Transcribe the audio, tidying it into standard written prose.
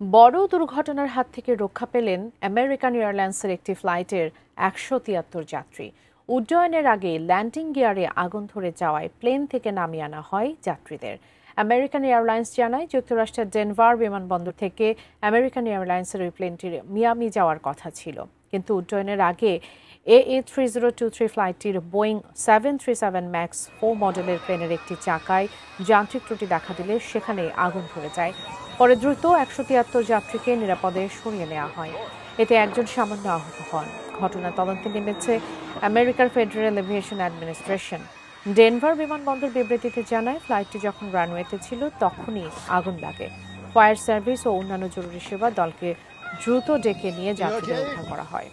বড় দুর্ঘটনার হাত থেকে রক্ষা পেলেন আমেরিকান এয়ারলাইন্সের একটি ফ্লাইটের ১৭৩ যাত্রী। উড্ডয়নের আগে ল্যান্ডিং গিয়ারে আগুন ধরে যাওয়ায় প্লেন থেকে নামিয়ে আনা হয় যাত্রীদের। আমেরিকান এয়ারলাইন্স জানায়, যুক্তরাষ্ট্রের ডেনভার বিমানবন্দর থেকে আমেরিকান এয়ারলাইন্সের ওই প্লেনটির মিয়ামি যাওয়ার কথা ছিল, কিন্তু উড্ডয়নের আগে AA3023 ফ্লাইটটির বোয়িং 737 ম্যাক্স 4 মডেলের প্লেনের একটি চাকায় যান্ত্রিক ত্রুটি দেখা দিলে সেখানে আগুন ধরে যায়। পরে দ্রুত ১৭৩ যাত্রীকে নিরাপদে সরিয়ে নেওয়া হয়। এতে একজন সামান্য আহত হন। ঘটনা তদন্তে নেমেছে আমেরিকার ফেডারেল এভিয়েশন অ্যাডমিনিস্ট্রেশন। ডেনভার বিমানবন্দর বিবৃতিতে জানায়, ফ্লাইটটি যখন রানওয়েতে ছিল তখনই আগুন লাগে। ফায়ার সার্ভিস ও অন্যান্য জরুরি সেবা দলকে দ্রুত ডেকে নিয়ে যাত্রীদের উদ্ধার করা হয়।